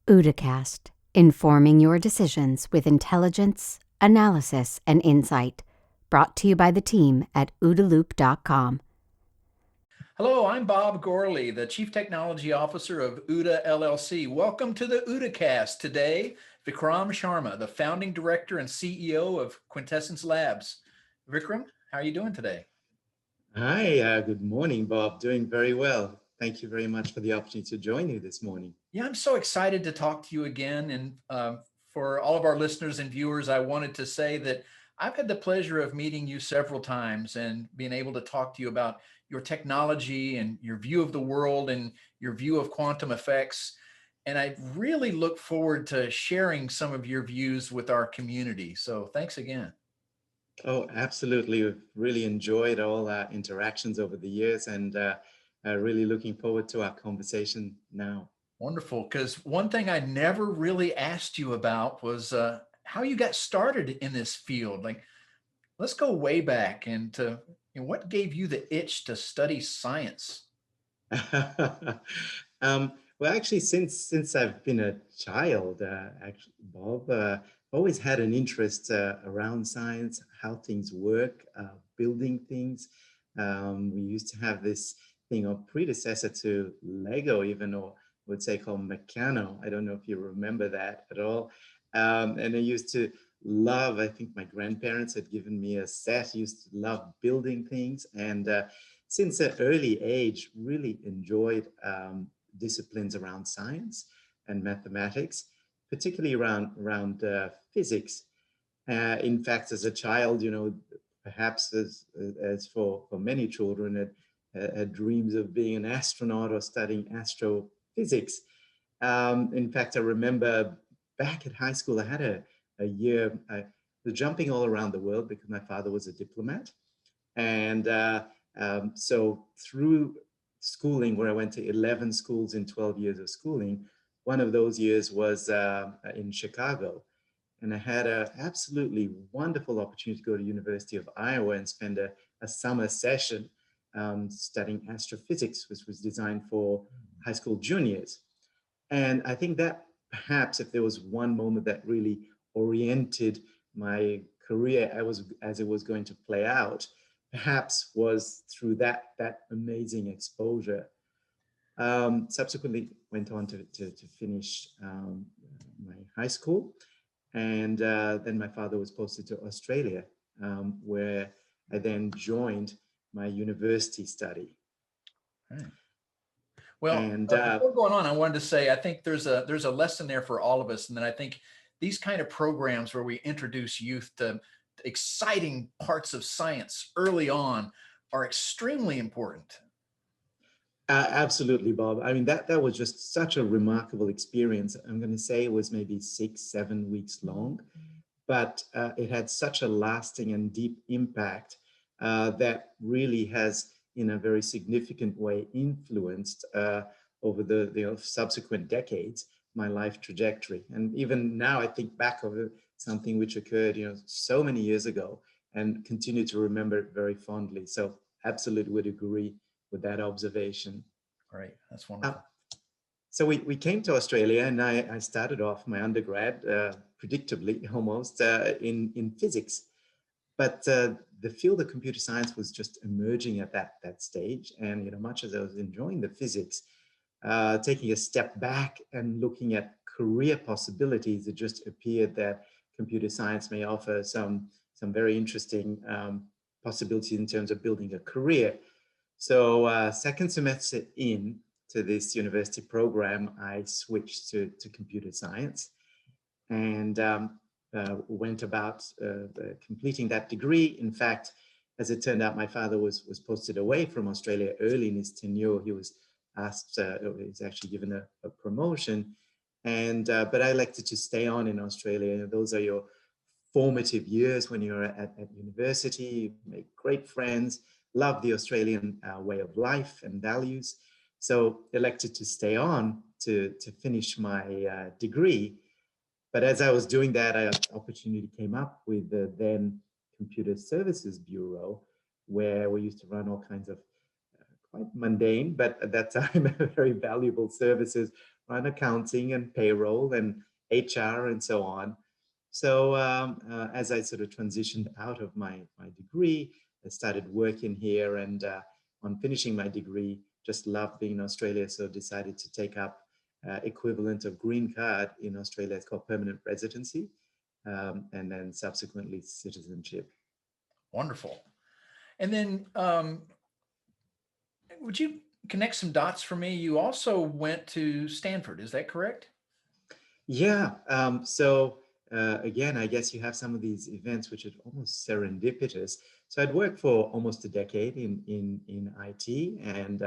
OODAcast, informing your decisions with intelligence, analysis, and insight. Brought to you by the team at OODAloop.com. Hello, I'm Bob Gorley, the Chief Technology Officer of OODA LLC. Welcome to the OODAcast. Today, Vikram Sharma, the Founding Director and CEO of Quintessence Labs. Vikram, how are you doing today? Hi, good morning, Bob. Doing very well. Thank you very much for the opportunity to join you this morning. Yeah, I'm so excited to talk to you again. And for all of our listeners and viewers, I wanted to say that I've had the pleasure of meeting you several times and being able to talk to you about your technology and your view of the world and your view of quantum effects. And I really look forward to sharing some of your views with our community. So thanks again. Oh, absolutely. We've really enjoyed all our interactions over the years and really looking forward to our conversation now. Wonderful. Because one thing I never really asked you about was how you got started in this field. Like, let's go way back and what gave you the itch to study science? Well, actually, since I've been a child, actually, Bob, always had an interest around science, how things work, building things. We used to have this thing, or predecessor to Lego, even, or would say called Meccano. I don't know if you remember that at all. And I used to love, I think my grandparents had given me a set, used to love building things. And since an early age, really enjoyed disciplines around science and mathematics, particularly around physics. In fact, as a child, perhaps as for many children, had dreams of being an astronaut or studying astrophysics. In fact, I remember back at high school, I had a year, was jumping all around the world because my father was a diplomat. And so through schooling, where I went to 11 schools in 12 years of schooling, one of those years was in Chicago. And I had an absolutely wonderful opportunity to go to University of Iowa and spend a summer session studying astrophysics, which was designed for high school juniors. And I think that perhaps if there was one moment that really oriented my career as it was going to play out, perhaps was through that amazing exposure. Subsequently went on to finish my high school. And then my father was posted to Australia, where I then joined my university study. Right. Well, before going on, I wanted to say, I think there's a lesson there for all of us. And then I think these kind of programs where we introduce youth to exciting parts of science early on are extremely important. Absolutely, Bob. I mean, that was just such a remarkable experience. I'm going to say it was maybe 6-7 weeks long, but it had such a lasting and deep impact that really has, in a very significant way, influenced over the subsequent decades my life trajectory. And even now, I think back over something which occurred, so many years ago, and continue to remember it very fondly. So, absolutely would agree with that observation. Great, that's wonderful. So we came to Australia, and I started off my undergrad, predictably almost, in physics. But the field of computer science was just emerging at that stage. And much as I was enjoying the physics, taking a step back and looking at career possibilities, it just appeared that computer science may offer some very interesting possibilities in terms of building a career. So second semester in to this university program, I switched to computer science and went about completing that degree. In fact, as it turned out, my father was posted away from Australia early in his tenure. He was asked, he was actually given a promotion, but I elected to stay on in Australia. Those are your formative years when you're at university. You make great friends, love the Australian way of life and values. So elected to stay on to finish my degree. But as I was doing that, an opportunity came up with the then Computer Services Bureau, where we used to run all kinds of quite mundane, but at that time, very valuable services run accounting and payroll and HR and so on. So as I sort of transitioned out of my degree, I started working here, and on finishing my degree, just loved being in Australia, so decided to take up equivalent of green card in Australia. It's called permanent residency, and then subsequently citizenship. Wonderful. And then would you connect some dots for me? You also went to Stanford, is that correct? Yeah. So again, I guess you have some of these events which are almost serendipitous. So I'd worked for almost a decade in IT, and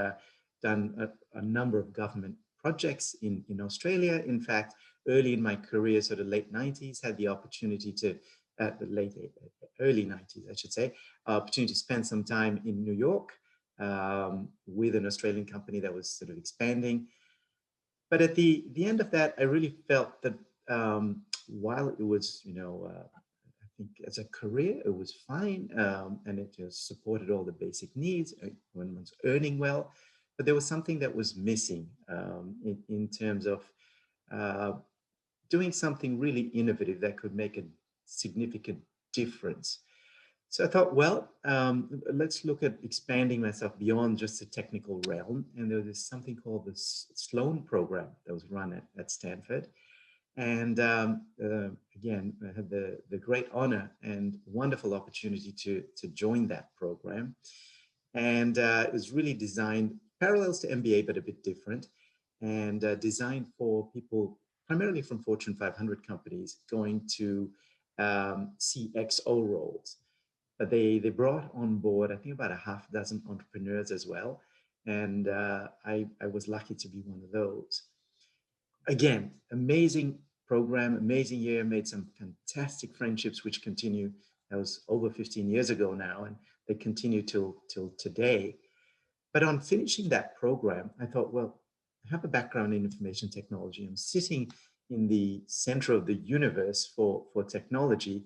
done a number of government projects in Australia. In fact, early in my career, sort of late 90s, had the opportunity to, early 90s, I should say, opportunity to spend some time in New York with an Australian company that was sort of expanding. But at the end of that, I really felt that while it was, I think as a career, it was fine, and it just supported all the basic needs when one's earning well. But there was something that was missing in terms of doing something really innovative that could make a significant difference. So I thought, well, let's look at expanding myself beyond just the technical realm. And there was something called the Sloan program that was run at Stanford. And again, I had the great honor and wonderful opportunity to join that program. And it was really designed parallels to MBA, but a bit different, and designed for people primarily from Fortune 500 companies going to CXO roles. They brought on board, I think, about a half dozen entrepreneurs as well. And I was lucky to be one of those. Again, amazing program, amazing year, made some fantastic friendships, which continue. That was over 15 years ago now, and they continue till today. But on finishing that program, I thought, well, I have a background in information technology. I'm sitting in the center of the universe for technology.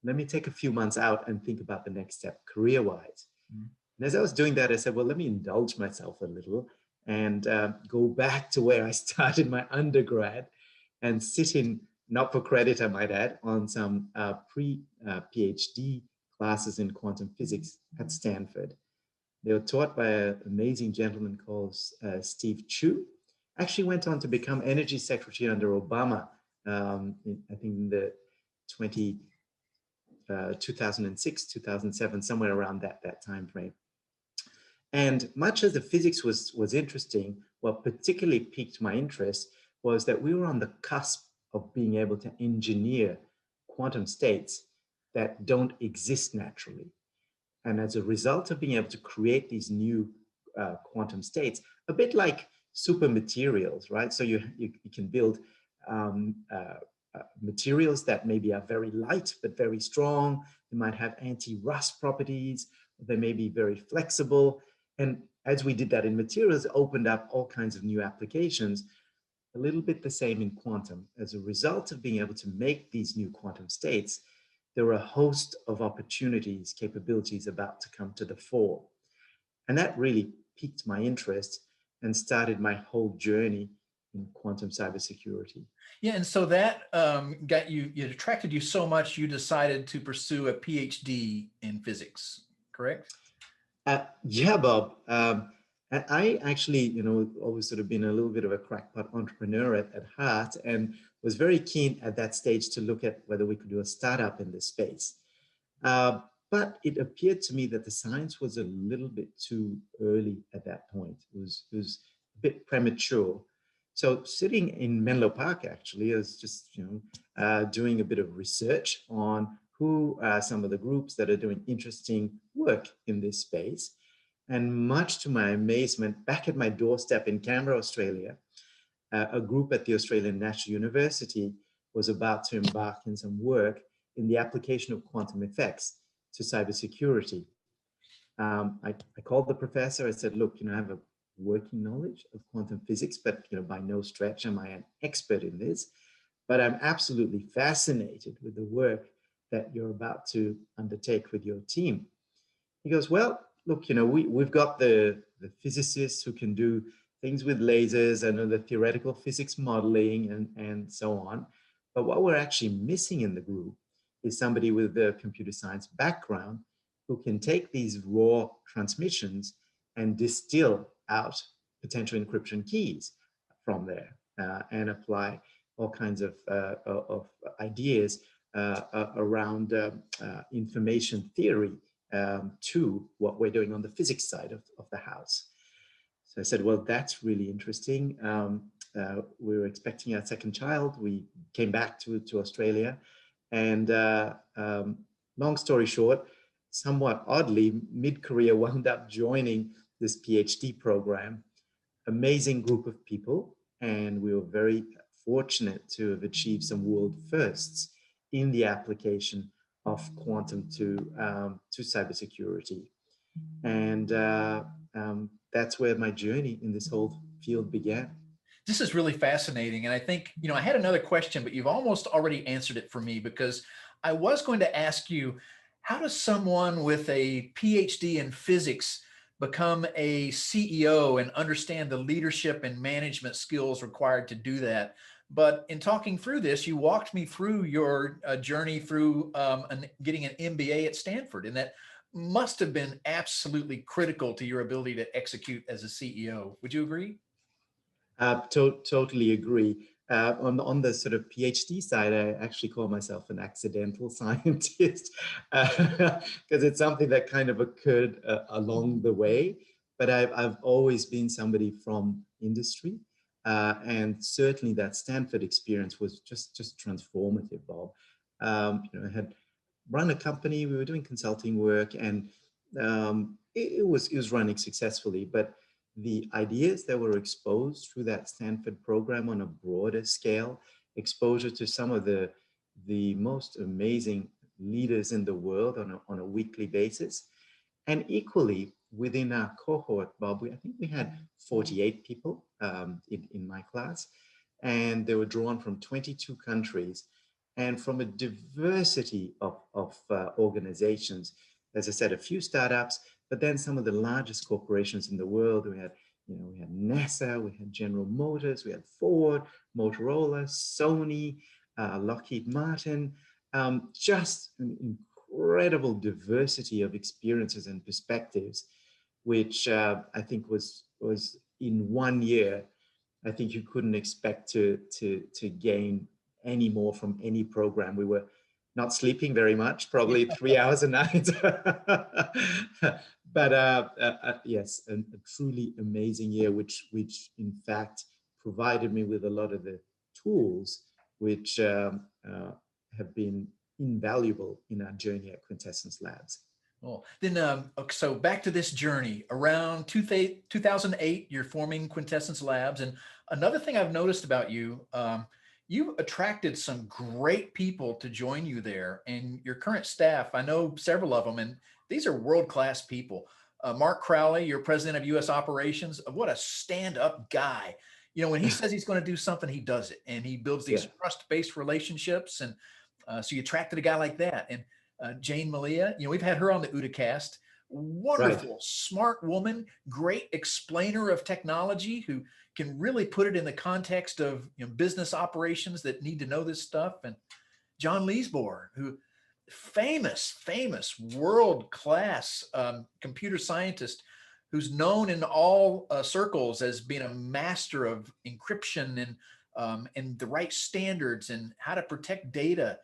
Let me take a few months out and think about the next step career-wise. Mm-hmm. And as I was doing that, I said, well, let me indulge myself a little and go back to where I started my undergrad and sit in, not for credit, I might add, on some pre-PhD classes in quantum physics at Stanford. They were taught by an amazing gentleman called Steve Chu. Actually went on to become Energy Secretary under Obama, I think in the 2006, 2007, somewhere around that time frame. And much as the physics was interesting, what particularly piqued my interest was that we were on the cusp of being able to engineer quantum states that don't exist naturally. And as a result of being able to create these new quantum states, a bit like super materials, right? So you can build materials that maybe are very light but very strong. They might have anti-rust properties. They may be very flexible. And as we did that in materials, it opened up all kinds of new applications. A little bit the same in quantum. As a result of being able to make these new quantum states, there were a host of opportunities, capabilities about to come to the fore. And that really piqued my interest and started my whole journey in quantum cybersecurity. Yeah, and so that got you, it attracted you so much, you decided to pursue a PhD in physics, correct? Yeah, Bob. I actually, always sort of been a little bit of a crackpot entrepreneur at heart, and was very keen at that stage to look at whether we could do a startup in this space. But it appeared to me that the science was a little bit too early at that point. It was a bit premature. So sitting in Menlo Park, actually, I was just, doing a bit of research on who are some of the groups that are doing interesting work in this space. And much to my amazement, back at my doorstep in Canberra, Australia, a group at the Australian National University was about to embark in some work in the application of quantum effects to cybersecurity. I called the professor. I said, look, I have a working knowledge of quantum physics, but by no stretch am I an expert in this. But I'm absolutely fascinated with the work that you're about to undertake with your team. He goes, well, look, we've got the physicists who can do things with lasers, I know the theoretical physics modeling and so on. But what we're actually missing in the group is somebody with a computer science background who can take these raw transmissions and distill out potential encryption keys from there and apply all kinds of ideas around information theory to what we're doing on the physics side of the house. So I said, well, that's really interesting. We were expecting our second child. We came back to Australia. And long story short, somewhat oddly, mid-career wound up joining this PhD program. Amazing group of people. And we were very fortunate to have achieved some world firsts in the application of quantum to cybersecurity. And that's where my journey in this whole field began. This is really fascinating. And I think, I had another question, but you've almost already answered it for me, because I was going to ask you, how does someone with a PhD in physics become a CEO and understand the leadership and management skills required to do that? But in talking through this, you walked me through your journey through getting an MBA at Stanford, and that must have been absolutely critical to your ability to execute as a CEO. Would you agree? Totally agree. On the sort of PhD side, I actually call myself an accidental scientist because it's something that kind of occurred along the way. But I've always been somebody from industry, and certainly that Stanford experience was just transformative, Bob. I had run a company. We were doing consulting work, and it was running successfully, but the ideas that were exposed through that Stanford program on a broader scale, exposure to some of the most amazing leaders in the world on a weekly basis. And equally within our cohort, Bob, I think we had 48 people in my class, and they were drawn from 22 countries and from a diversity of organizations. As I said, a few startups, but then some of the largest corporations in the world. We had NASA, we had General Motors, we had Ford, Motorola, Sony, Lockheed Martin. Just an incredible diversity of experiences and perspectives, which I think was in 1 year. I think you couldn't expect to gain any more from any program. We were not sleeping very much, probably 3 hours a night. But yes, a truly amazing year, which in fact provided me with a lot of the tools which have been invaluable in our journey at Quintessence Labs. Well, then, so back to this journey. Around 2008, you're forming Quintessence Labs. And another thing I've noticed about you, you attracted some great people to join you there, and your current staff, I know several of them, and these are world-class people. Mark Crowley, your president of U.S. operations, what a stand-up guy. When he says he's going to do something, he does it, and he builds these trust-based relationships. And so you attracted a guy like that. And Jane Malia, we've had her on the OODAcast. Wonderful, smart woman, great explainer of technology who can really put it in the context of business operations that need to know this stuff. And John Leesbor, who famous world-class computer scientist who's known in all circles as being a master of encryption and the right standards and how to protect data.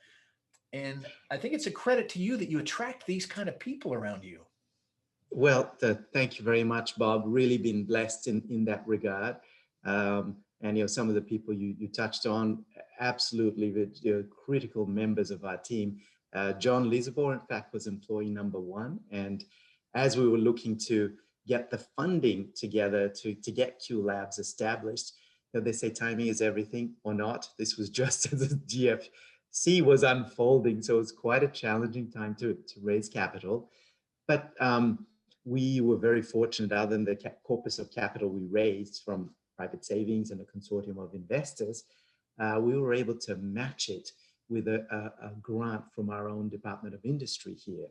And I think it's a credit to you that you attract these kind of people around you. Well, thank you very much, Bob. Really been blessed in that regard. And some of the people you touched on, absolutely critical members of our team. John Lisabor, in fact, was employee number 1. And as we were looking to get the funding together to get Q Labs established, they say timing is everything or not. This was just as the GFC was unfolding. So it was quite a challenging time to raise capital. But we were very fortunate, other than the corpus of capital we raised from private savings and a consortium of investors, we were able to match it with a grant from our own Department of Industry here.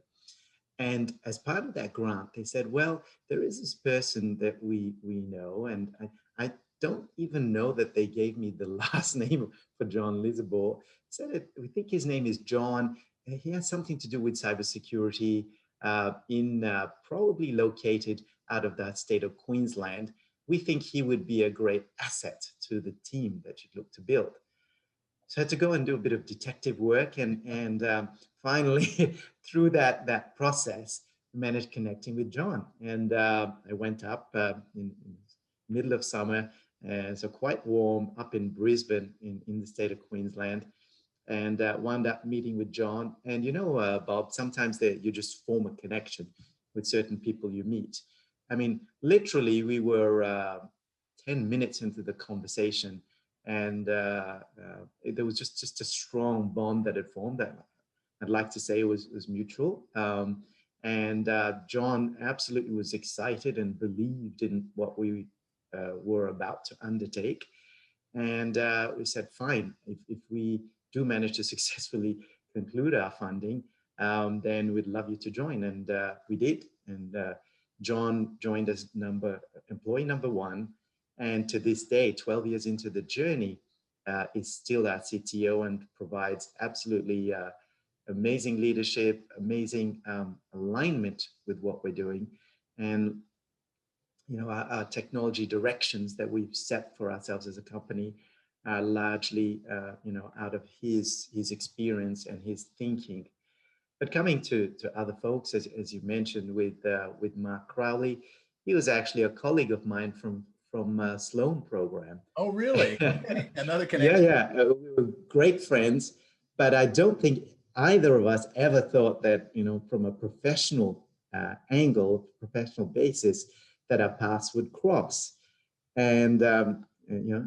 And as part of that grant, they said, well, there is this person that we know, and I don't even know that they gave me the last name for John Lisabor. Said it, we think his name is John. He has something to do with cybersecurity, probably located out of that state of Queensland. We think he would be a great asset to the team that you'd look to build. So I had to go and do a bit of detective work, and finally, through that process, managed connecting with John. And I went up in middle of summer, so quite warm, up in Brisbane, in the state of Queensland, and wound up meeting with John. And Bob, sometimes you just form a connection with certain people you meet. I mean, literally, we were 10 minutes into the conversation, and there was just a strong bond that had formed that I'd like to say was mutual. And John absolutely was excited and believed in what we were about to undertake. And we said, fine, if we do manage to successfully conclude our funding, then we'd love you to join. And we did. And John joined as employee number one. And to this day, 12 years into the journey, is still our CTO and provides absolutely amazing leadership, amazing alignment with what we're doing. And our technology directions that we've set for ourselves as a company are largely out of his experience and his thinking. But coming to other folks, as you mentioned, with Mark Crowley, he was actually a colleague of mine from Sloan program. Oh, really? Okay. Another connection. Yeah. We were great friends, but I don't think either of us ever thought that, from a professional angle, professional basis, that our paths would cross. And,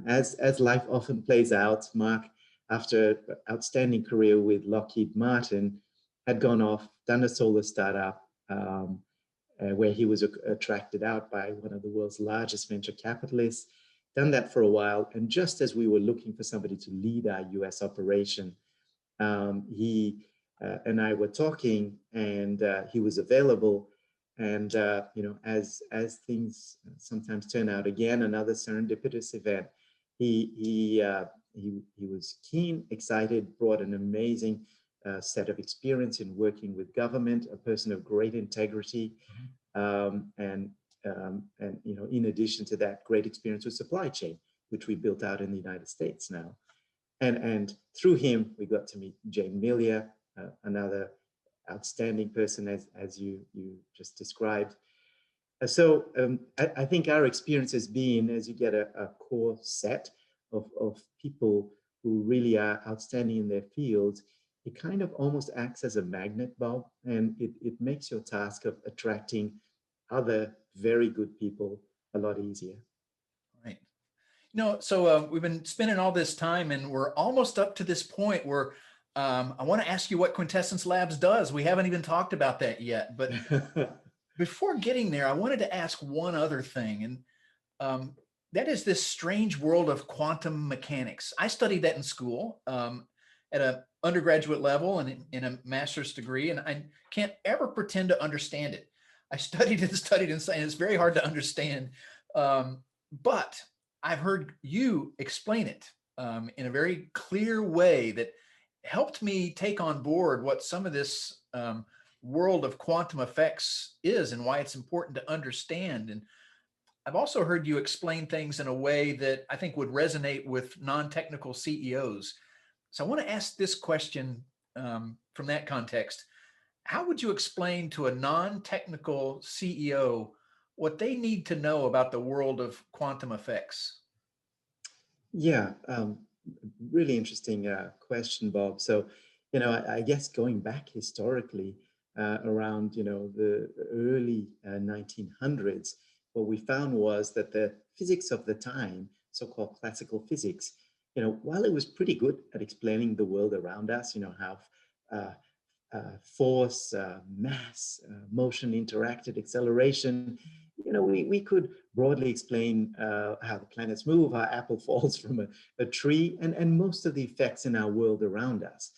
as life often plays out, Mark, after an outstanding career with Lockheed Martin, had gone off, done a solar startup, where he was attracted out by one of the world's largest venture capitalists, done that for a while. And just as we were looking for somebody to lead our US operation, he and I were talking, and he was available. And, as things sometimes turn out, again, another serendipitous event, he was keen, excited, brought an amazing set of experience in working with government, a person of great integrity, and in addition to that, great experience with supply chain, which we built out in the United States now. And through him, we got to meet Jane Millier, another outstanding person, as you just described. So I think our experience has been, as you get a core set of people who really are outstanding in their fields, it kind of almost acts as a magnet, Bob, and it makes your task of attracting other very good people a lot easier. Right. So we've been spending all this time, and we're almost up to this point where I want to ask you what Quintessence Labs does. We haven't even talked about that yet, but before getting there, I wanted to ask one other thing, and that is this strange world of quantum mechanics. I studied that in school at an undergraduate level and in a master's degree, and I can't ever pretend to understand it. I studied and it's very hard to understand. But I've heard you explain it in a very clear way that helped me take on board what some of this world of quantum effects is and why it's important to understand. And I've also heard you explain things in a way that I think would resonate with non-technical CEOs. So I want to ask this question from that context. How would you explain to a non-technical CEO what they need to know about the world of quantum effects? Yeah, really interesting question, Bob. So, I guess going back historically around, the early 1900s, what we found was that the physics of the time, so-called classical physics, while it was pretty good at explaining the world around us, how force, mass, motion interacted, acceleration, we could broadly explain how the planets move, how apple falls from a tree, and most of the effects in our world around us.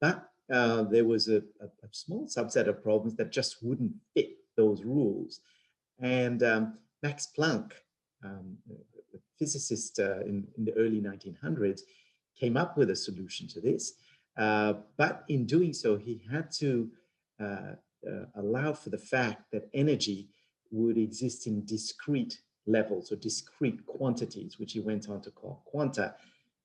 But there was a small subset of problems that just wouldn't fit those rules. And Max Planck, a physicist in the early 1900s, came up with a solution to this. But in doing so, he had to allow for the fact that energy would exist in discrete levels or discrete quantities, which he went on to call quanta,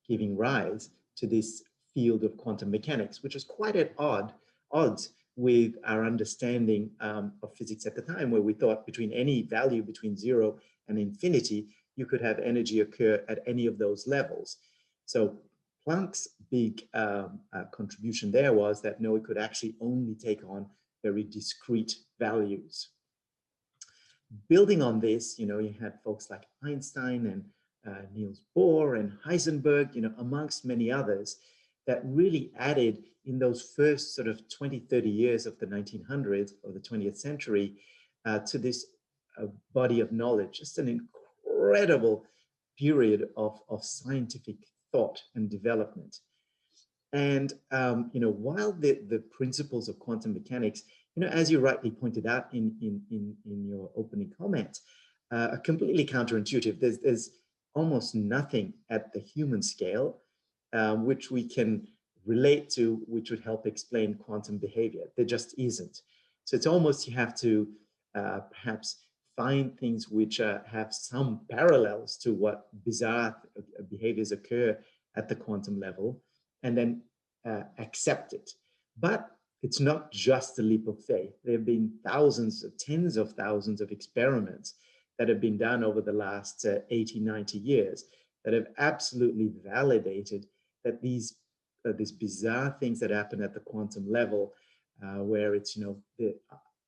giving rise to this field of quantum mechanics, which is quite at odds with our understanding of physics at the time, where we thought between any value between 0 and infinity, you could have energy occur at any of those levels. So Planck's big contribution there was that no, it could actually only take on very discrete values. Building on this, you had folks like Einstein and Niels Bohr and Heisenberg, amongst many others, that really added in those first sort of 20, 30 years of the 1900s or the 20th century to this body of knowledge, just an incredible period of scientific thought and development. And, while the principles of quantum mechanics, as you rightly pointed out in your opening comments, are completely counterintuitive. There's almost nothing at the human scale which we can relate to, which would help explain quantum behavior. There just isn't. So it's almost you have to perhaps find things which have some parallels to what bizarre behaviors occur at the quantum level, and then accept it. But it's not just a leap of faith. There have been thousands, tens of thousands of experiments that have been done over the last 80, 90 years that have absolutely validated that these bizarre things that happen at the quantum level, where it's, the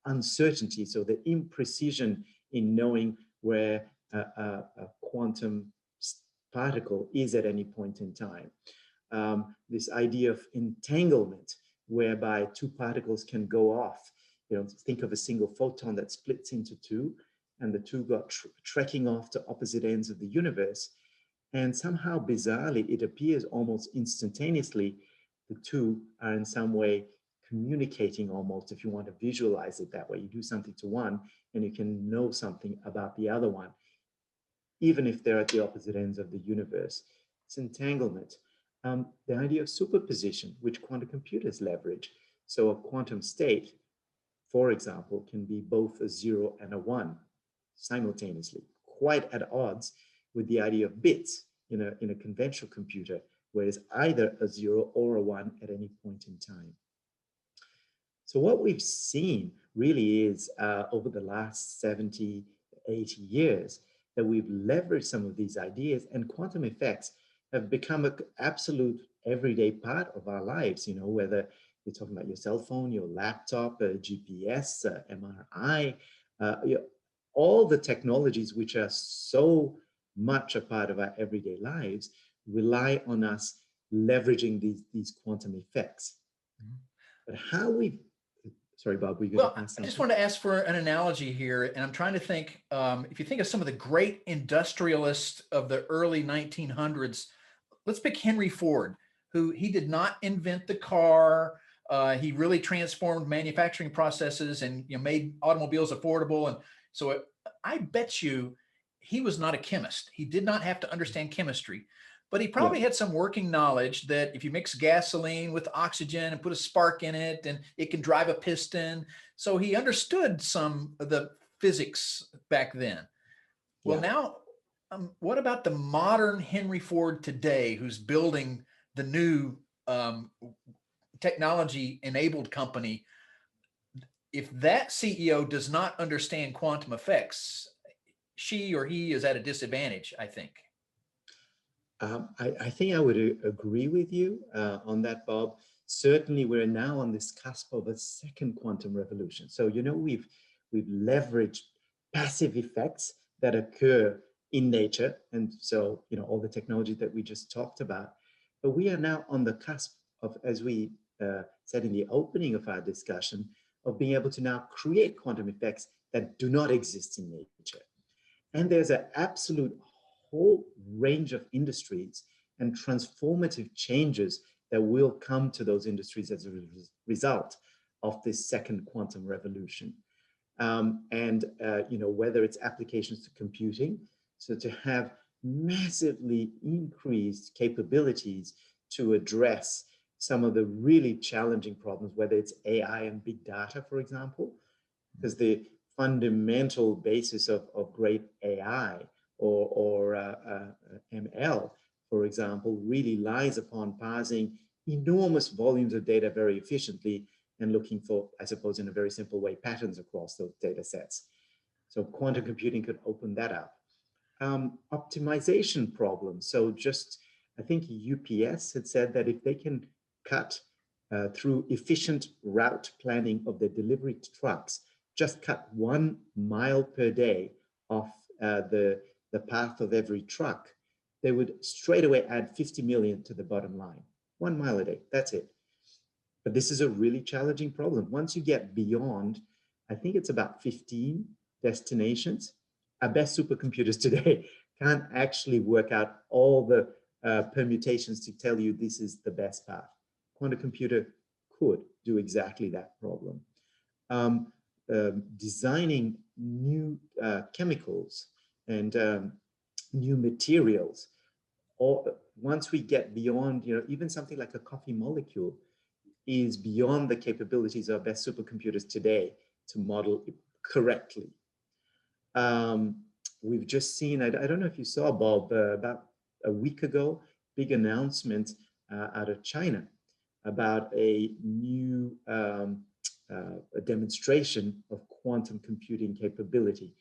uncertainty, so the imprecision in knowing where a quantum particle is at any point in time. This idea of entanglement, whereby two particles can go off. Think of a single photon that splits into two, and the two got trekking off to opposite ends of the universe. And somehow, bizarrely, it appears almost instantaneously, the two are in some way communicating almost, if you want to visualize it that way. You do something to one, and you can know something about the other one, even if they're at the opposite ends of the universe. It's entanglement. The idea of superposition, which quantum computers leverage. So a quantum state, for example, can be both a 0 and a 1 simultaneously, quite at odds with the idea of bits in a conventional computer, where it's either a 0 or a 1 at any point in time. So what we've seen really is over the last 70, 80 years, that we've leveraged some of these ideas, and quantum effects have become an absolute everyday part of our lives, whether you're talking about your cell phone, your laptop, GPS, MRI, all the technologies which are so much a part of our everyday lives rely on us leveraging these quantum effects. Mm-hmm. But how we, sorry, Bob, were you going to ask something? I just want to ask for an analogy here, and I'm trying to think, if you think of some of the great industrialists of the early 1900s, let's pick Henry Ford, who he did not invent the car. He really transformed manufacturing processes and made automobiles affordable. And so I bet you he was not a chemist. He did not have to understand chemistry, but he probably had some working knowledge that if you mix gasoline with oxygen and put a spark in it, and it can drive a piston. So he understood some of the physics back then. Well, now, what about the modern Henry Ford today, who's building the new technology-enabled company? If that CEO does not understand quantum effects, she or he is at a disadvantage, I think. I think I would agree with you on that, Bob. Certainly, we're now on this cusp of a second quantum revolution. So, we've leveraged passive effects that occur in nature, and so all the technology that we just talked about. But we are now on the cusp of, as we said in the opening of our discussion, of being able to now create quantum effects that do not exist in nature. And there's an absolute whole range of industries and transformative changes that will come to those industries as a result of this second quantum revolution. Whether it's applications to computing, so to have massively increased capabilities to address some of the really challenging problems, whether it's AI and big data, for example, because the fundamental basis of great AI or ML, for example, really lies upon parsing enormous volumes of data very efficiently and looking for, I suppose, in a very simple way, patterns across those data sets. So quantum computing could open that up. Optimization problems. So I think UPS had said that if they can cut through efficient route planning of their delivery trucks, just cut 1 mile per day off the path of every truck, they would straight away add 50 million to the bottom line. 1 mile a day, that's it. But this is a really challenging problem. Once you get beyond, I think it's about 15 destinations, our best supercomputers today can't actually work out all the permutations to tell you this is the best path. Quantum computer could do exactly that problem. Designing new chemicals and new materials, or once we get beyond, even something like a coffee molecule is beyond the capabilities of best supercomputers today to model it correctly. We've just seen, I don't know if you saw, Bob, about a week ago, big announcement out of China about a new a demonstration of quantum computing capability,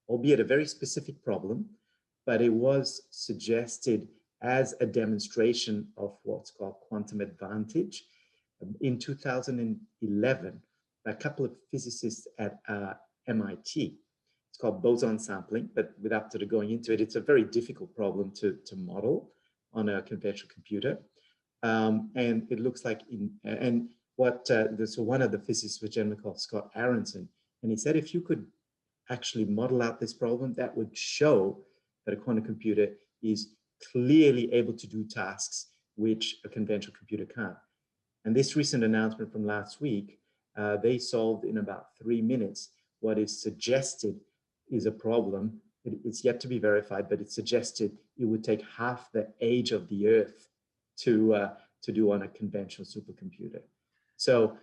albeit a very specific problem, but it was suggested as a demonstration of what's called quantum advantage. In 2011, a couple of physicists at MIT, it's called boson sampling, but without sort of going into it, it's a very difficult problem to model on a conventional computer. And it looks like, so one of the physicists was a gentleman called Scott Aronson, and he said if you could actually model out this problem, that would show that a quantum computer is clearly able to do tasks which a conventional computer can't. And this recent announcement from last week, they solved in about 3 minutes what is suggested is a problem. It's yet to be verified, but it suggested it would take half the age of the Earth to do on a conventional supercomputer. So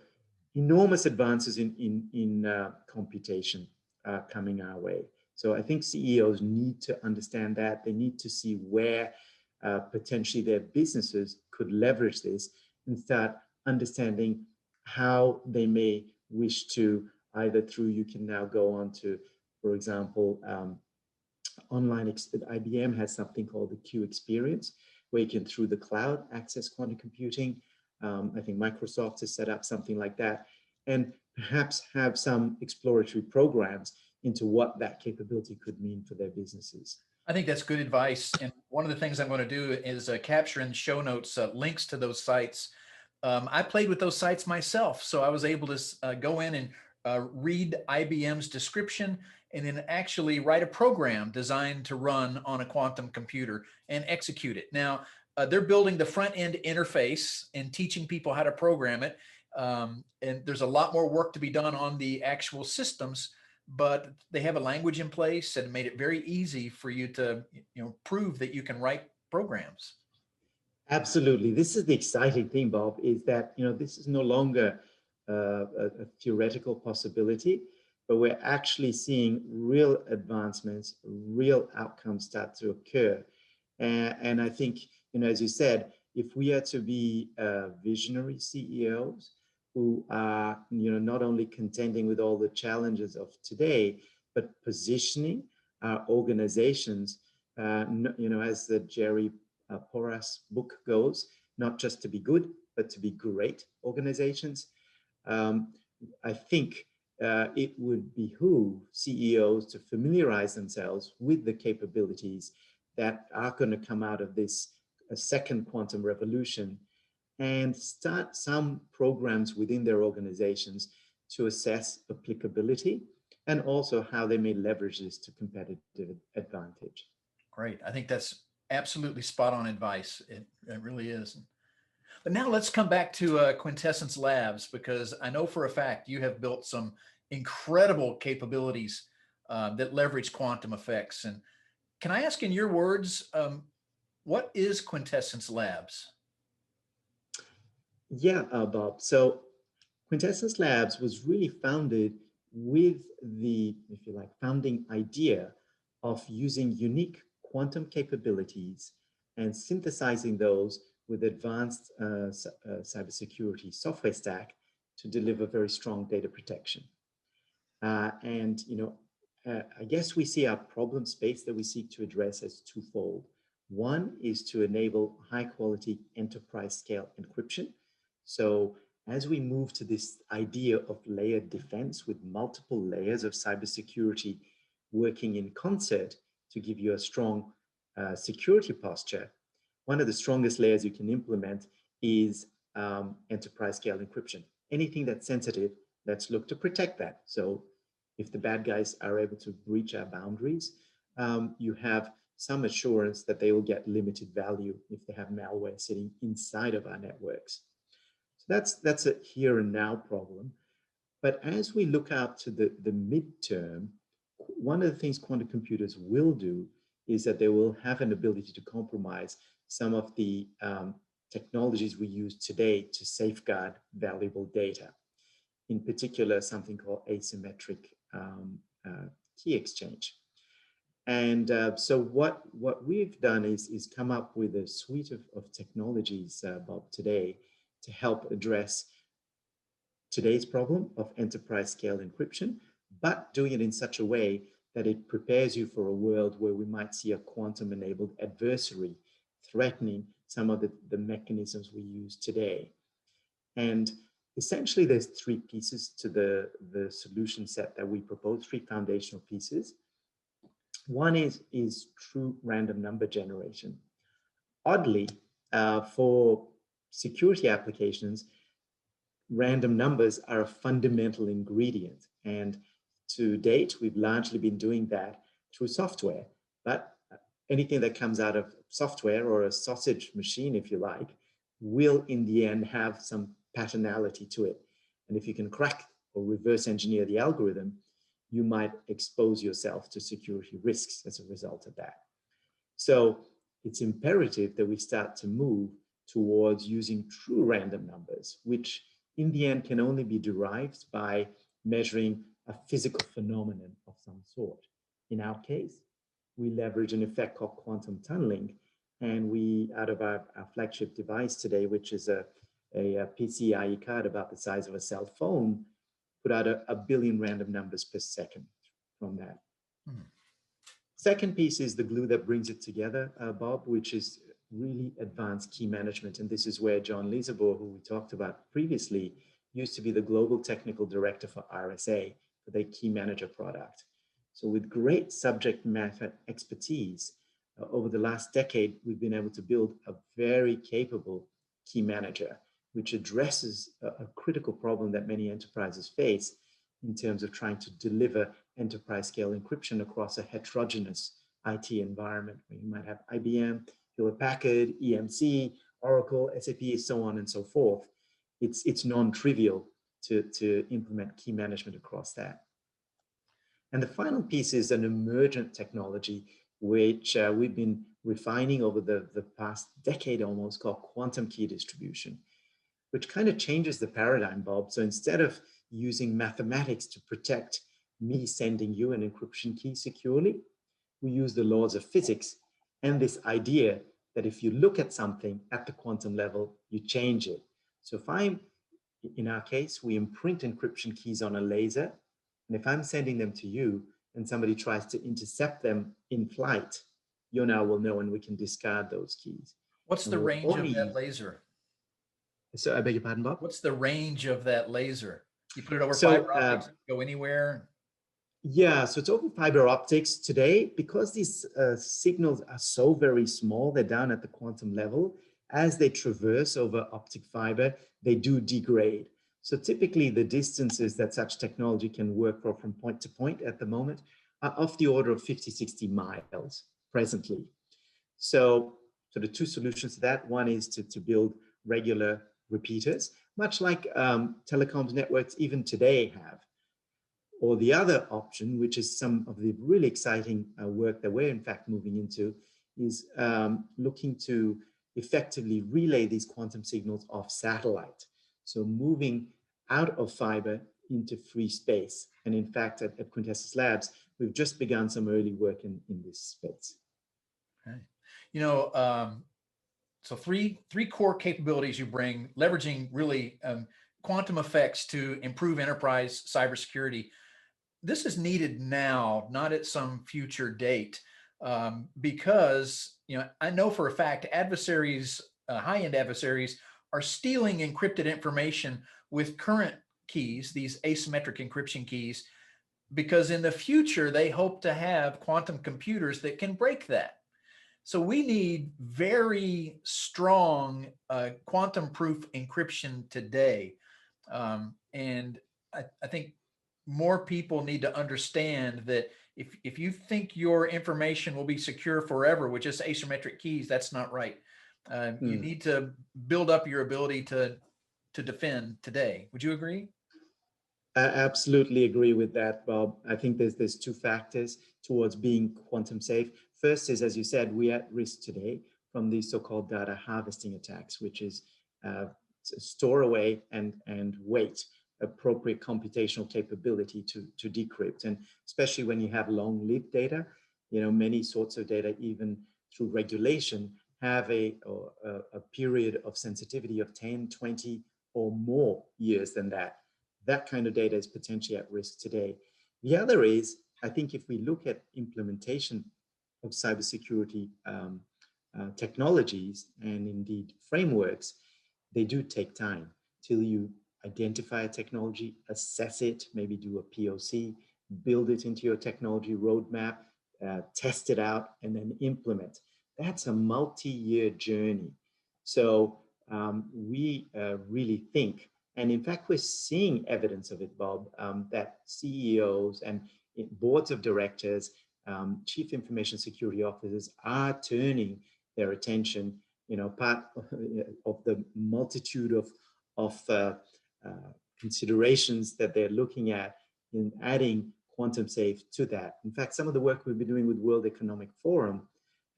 enormous advances in computation coming our way. So I think CEOs need to understand that. They need to see where potentially their businesses could leverage this and start understanding how they may wish to either through, you can now go on to, for example, online, IBM has something called the Q experience, where you can through the cloud access quantum computing. I think Microsoft has set up something like that, and perhaps have some exploratory programs into what that capability could mean for their businesses. I think that's good advice. And one of the things I'm going to do is capture in show notes links to those sites. I played with those sites myself, so I was able to go in and read IBM's description and then actually write a program designed to run on a quantum computer and execute it. Now, they're building the front end interface and teaching people how to program it. And there's a lot more work to be done on the actual systems, but they have a language in place and made it very easy for you to prove that you can write programs. Absolutely. This is the exciting thing, Bob, is that this is no longer a theoretical possibility, but we're actually seeing real advancements, real outcomes start to occur. And I think, as you said, if we are to be visionary CEOs who are, not only contending with all the challenges of today, but positioning our organizations, as the Jerry Porras book goes, not just to be good, but to be great organizations. I think it would behoove CEOs to familiarize themselves with the capabilities that are going to come out of this second quantum revolution, and start some programs within their organizations to assess applicability and also how they may leverage this to competitive advantage. Great. I think that's absolutely spot on advice. It really is. But now let's come back to Quintessence Labs, because I know for a fact you have built some incredible capabilities that leverage quantum effects. And can I ask in your words, what is Quintessence Labs? Yeah, Bob. So Quintessence Labs was really founded with the, if you like, founding idea of using unique quantum capabilities and synthesizing those with advanced cybersecurity software stack to deliver very strong data protection. I guess we see our problem space that we seek to address as twofold. One is to enable high quality enterprise scale encryption. So as we move to this idea of layered defense with multiple layers of cybersecurity working in concert to give you a strong security posture, one of the strongest layers you can implement is enterprise scale encryption. Anything that's sensitive, let's look to protect that. So if the bad guys are able to breach our boundaries, you have some assurance that they will get limited value if they have malware sitting inside of our networks. So that's a here and now problem. But as we look out to the midterm, one of the things quantum computers will do is that they will have an ability to compromise some of the technologies we use today to safeguard valuable data. In particular, something called asymmetric key exchange. And so what we've done is come up with a suite of technologies, Bob, today to help address today's problem of enterprise scale encryption, but doing it in such a way that it prepares you for a world where we might see a quantum enabled adversary threatening some of the mechanisms we use today. And essentially, there's three pieces to the solution set that we propose, three foundational pieces. One is true random number generation. Oddly, for security applications, random numbers are a fundamental ingredient. And to date, we've largely been doing that through software. But anything that comes out of software, or a sausage machine, if you like, will in the end have some patternality to it. And if you can crack or reverse engineer the algorithm, you might expose yourself to security risks as a result of that. So it's imperative that we start to move towards using true random numbers, which in the end can only be derived by measuring a physical phenomenon of some sort. In our case, we leverage an effect called quantum tunneling, and we, out of our flagship device today, which is a PCIe card about the size of a cell phone, put out a billion random numbers per second from that. Second piece is the glue that brings it together, Bob, which is really advanced key management. And this is where John Lisabor, who we talked about previously, used to be the global technical director for RSA, for their key manager product. So with great subject matter expertise, over the last decade, we've been able to build a very capable key manager, which addresses a critical problem that many enterprises face in terms of trying to deliver enterprise scale encryption across a heterogeneous IT environment, where you might have IBM, Hewlett-Packard, EMC, Oracle, SAP, so on and so forth. It's non-trivial to implement key management across that. And the final piece is an emergent technology, which we've been refining over the past decade almost, called quantum key distribution, which kind of changes the paradigm, Bob. So instead of using mathematics to protect me sending you an encryption key securely, we use the laws of physics and this idea that if you look at something at the quantum level, you change it. So if in our case, we imprint encryption keys on a laser, and if I'm sending them to you and somebody tries to intercept them in flight, you now will know, and we can discard those keys. What's the range of that laser? So I beg your pardon, Bob? What's the range of that laser? You put it over fiber optics, go anywhere? Yeah, so it's over fiber optics today. Because these signals are so very small, they're down at the quantum level. As they traverse over optic fiber, they do degrade. So typically the distances that such technology can work for from point to point at the moment are of the order of 50, 60 miles presently. So the two solutions to that, one is to build regular repeaters, much like telecoms networks even today have. Or the other option, which is some of the really exciting work that we're in fact moving into, is looking to effectively relay these quantum signals off satellite. So moving out of fiber into free space. And in fact, at Quintessence Labs, we've just begun some early work in this space. Okay. You know, so three core capabilities you bring, leveraging really quantum effects to improve enterprise cybersecurity. This is needed now, not at some future date, because I know for a fact adversaries, high-end adversaries, are stealing encrypted information with current keys, these asymmetric encryption keys, because in the future they hope to have quantum computers that can break that. So we need very strong quantum-proof encryption today, and I think more people need to understand that if you think your information will be secure forever with just asymmetric keys, that's not right. You need to build up your ability to defend today. Would you agree? I absolutely agree with that, Bob. I think there's two factors towards being quantum safe. First is, as you said, we're at risk today from these so-called data harvesting attacks, which is store away and wait appropriate computational capability to decrypt. And especially when you have long-lived data, many sorts of data, even through regulation, have a period of sensitivity of 10, 20 or more years than that. That kind of data is potentially at risk today. The other is, I think if we look at implementation of cybersecurity technologies and indeed frameworks, they do take time till you identify a technology, assess it, maybe do a POC, build it into your technology roadmap, test it out, and then implement. That's a multi-year journey. So we really think, and in fact, we're seeing evidence of it, Bob, that CEOs and boards of directors, chief information security officers are turning their attention, part of the multitude of considerations that they're looking at in adding quantum safe to that. In fact, some of the work we've been doing with World Economic Forum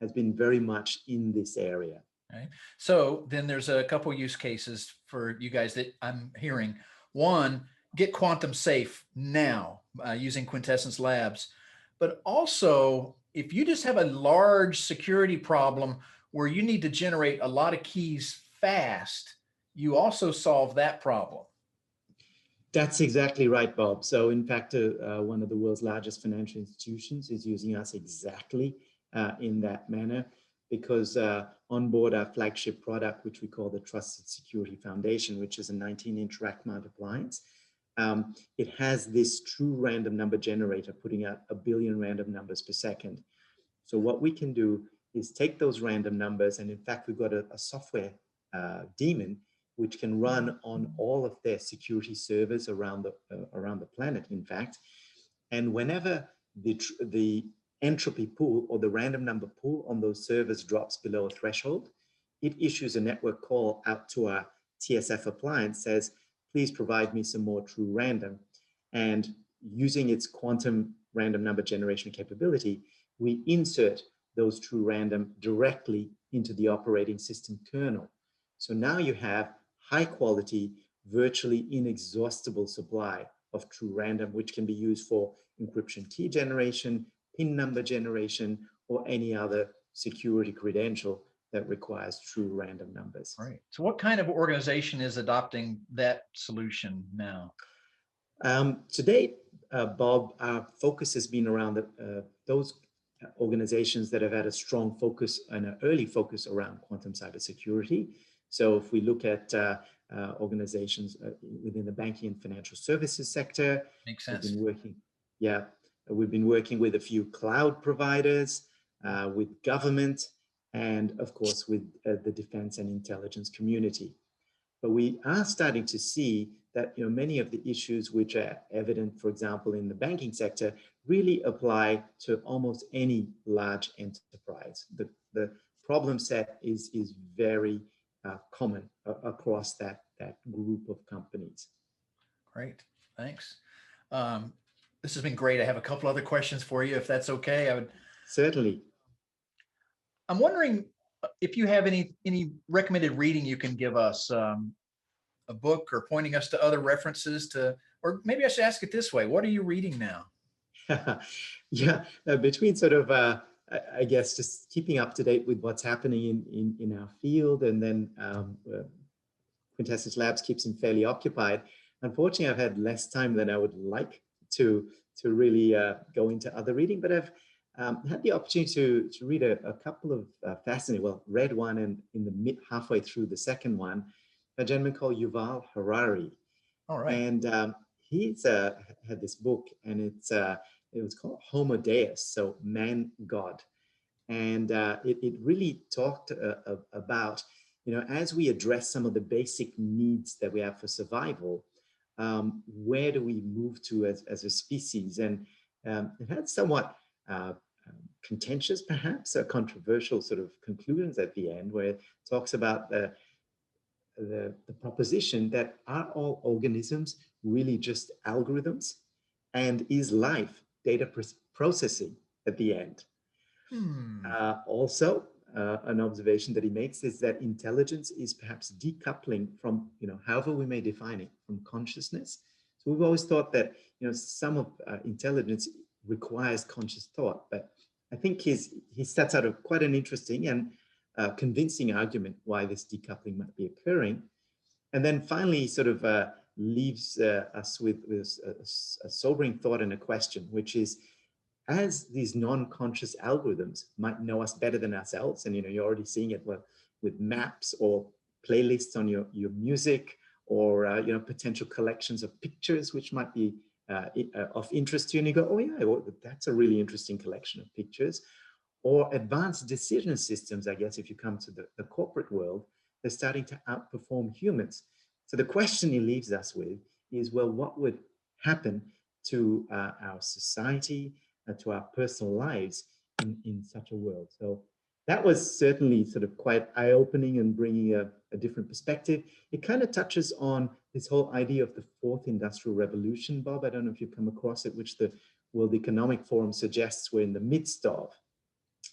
has been very much in this area. Okay. So then there's a couple use cases for you guys that I'm hearing. One, get quantum safe now using Quintessence Labs. But also, if you just have a large security problem where you need to generate a lot of keys fast, you also solve that problem. That's exactly right, Bob. So in fact, one of the world's largest financial institutions is using us exactly in that manner, because on board our flagship product, which we call the Trusted Security Foundation, which is a 19-inch rack-mount appliance, it has this true random number generator putting out 1 billion random numbers per second. So what we can do is take those random numbers, and in fact, we've got a software daemon which can run on all of their security servers around the planet, in fact. And whenever the entropy pool or the random number pool on those servers drops below a threshold, it issues a network call out to our TSF appliance, says, please provide me some more true random. And using its quantum random number generation capability, we insert those true random directly into the operating system kernel. So now you have high quality, virtually inexhaustible supply of true random, which can be used for encryption key generation, PIN number generation, or any other security credential that requires true random numbers. Right. So what kind of organization is adopting that solution now? To date, Bob, our focus has been around those organizations that have had a strong focus and an early focus around quantum cybersecurity. So if we look at organizations within the banking and financial services sector, Makes sense. We've been working with a few cloud providers, with government, and of course with the defense and intelligence community. But we are starting to see that many of the issues which are evident, for example, in the banking sector, really apply to almost any large enterprise. The problem set is very common across that group of companies. Great, thanks. This has been great. I have a couple other questions for you, if that's okay. Certainly. I'm wondering if you have any recommended reading you can give us, a book, or pointing us to other references to, or maybe I should ask it this way: what are you reading now? Yeah, between sort of, I guess, just keeping up to date with what's happening in our field, and then Quintessence Labs keeps him fairly occupied. Unfortunately, I've had less time than I would like to really go into other reading, but I've had the opportunity to read a couple of fascinating, well, read one and in the halfway through the second one, a gentleman called Yuval Harari. All right. And he's had this book, and it was called Homo Deus, so man God. And it really talked about, as we address some of the basic needs that we have for survival, where do we move to as a species? And it had somewhat contentious, perhaps, controversial sort of conclusions at the end, where it talks about the proposition that are all organisms really just algorithms, and is life data processing at the end? Also, an observation that he makes is that intelligence is perhaps decoupling from, however we may define it, from consciousness. So we've always thought that, some of intelligence requires conscious thought, but I think he sets out quite an interesting and convincing argument why this decoupling might be occurring. And then finally, sort of leaves us with a sobering thought and a question, which is, as these non-conscious algorithms might know us better than ourselves, and you're already seeing it with maps or playlists on your music, or potential collections of pictures which might be of interest to you, and you go, oh yeah, well, that's a really interesting collection of pictures. Or advanced decision systems, I guess, if you come to the corporate world, they're starting to outperform humans. So the question he leaves us with is, well, what would happen to our society, to our personal lives in such a world? So that was certainly sort of quite eye-opening and bringing a different perspective. It kind of touches on this whole idea of the fourth industrial revolution, Bob. I don't know if you've come across it, which the World Economic Forum suggests we're in the midst of.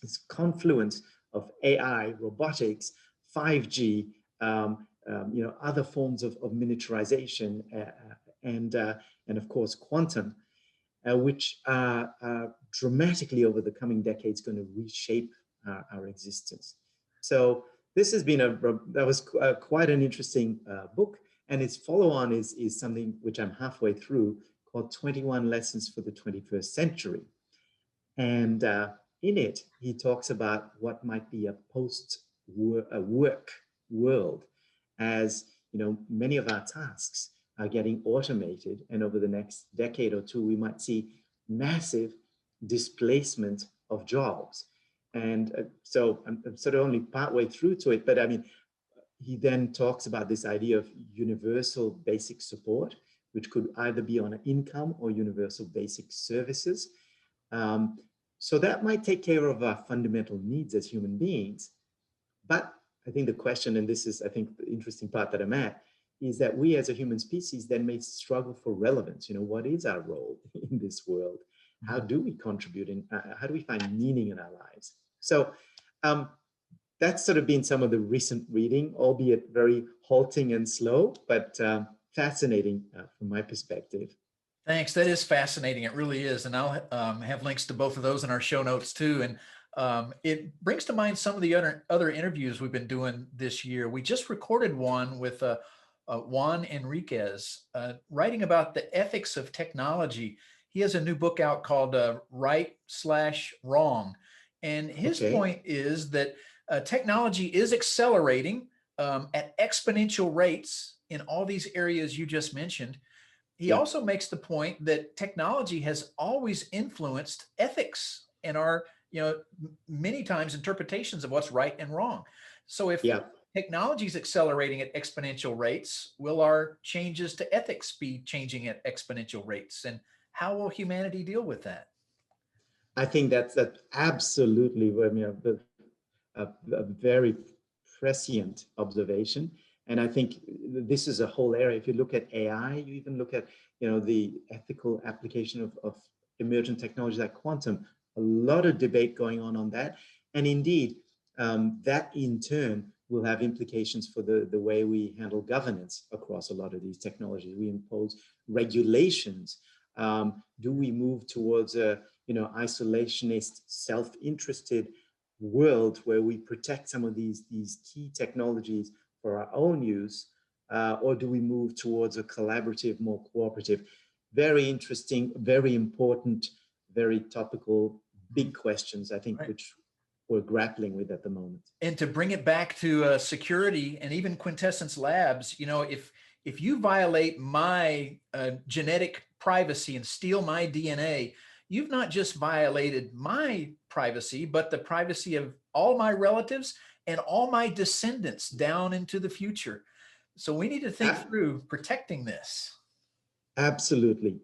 This confluence of AI, robotics, 5G, other forms of miniaturization, and of course quantum, which are dramatically over the coming decades going to reshape our existence. So this has been that was quite an interesting book, and its follow-on is something which I'm halfway through, called 21 Lessons for the 21st Century. And in it, he talks about what might be a post-work world, as many of our tasks are getting automated, and over the next decade or two, we might see massive displacement of jobs. And so I'm sort of only partway through to it, but I mean, he then talks about this idea of universal basic support, which could either be on an income or universal basic services. So that might take care of our fundamental needs as human beings. But I think the question, and this is, I think, the interesting part that I'm at, is that we as a human species then may struggle for relevance. What is our role in this world? How do we contribute, and how do we find meaning in our lives? So that's sort of been some of the recent reading, albeit very halting and slow, but fascinating from my perspective. Thanks. That is fascinating. It really is. And I'll have links to both of those in our show notes too. And it brings to mind some of the other interviews we've been doing this year. We just recorded one with Juan Enriquez, writing about the ethics of technology. He has a new book out called Right/Wrong. And his point is that technology is accelerating at exponential rates in all these areas you just mentioned. He also makes the point that technology has always influenced ethics and our, many times interpretations of what's right and wrong. So if technology is accelerating at exponential rates, will our changes to ethics be changing at exponential rates? And how will humanity deal with that? I think that's absolutely, a very prescient observation. And I think this is a whole area. If you look at AI, you even look at, the ethical application of emergent technologies like quantum, a lot of debate going on that. And indeed, that in turn will have implications for the way we handle governance across a lot of these technologies. We impose regulations. Do we move towards a isolationist, self-interested world where we protect some of these key technologies for our own use, or do we move towards a collaborative, more cooperative? Very interesting, very important, very topical, big questions, I think, right, which we're grappling with at the moment. And to bring it back to security and even Quintessence Labs, if you violate my genetic privacy and steal my DNA, you've not just violated my privacy, but the privacy of all my relatives and all my descendants down into the future. So we need to think through protecting this. Absolutely.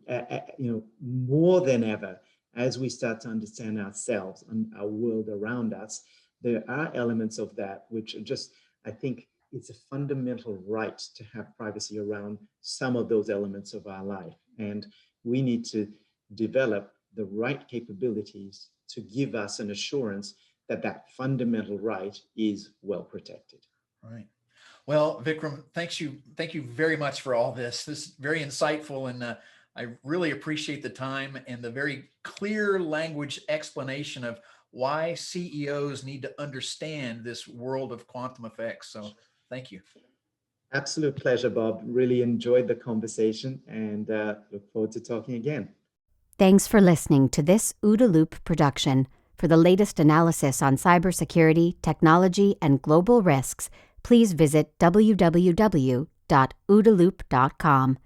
More than ever, as we start to understand ourselves and our world around us, there are elements of that which are just, I think it's a fundamental right to have privacy around some of those elements of our life. And we need to develop the right capabilities to give us an assurance that that fundamental right is well protected. Right. Well, Vikram, thank you very much for all this. This is very insightful, and I really appreciate the time and the very clear language explanation of why CEOs need to understand this world of quantum effects. So thank you. Absolute pleasure, Bob. Really enjoyed the conversation and look forward to talking again. Thanks for listening to this OODA Loop production. For the latest analysis on cybersecurity, technology, and global risks, please visit www.oodaloop.com.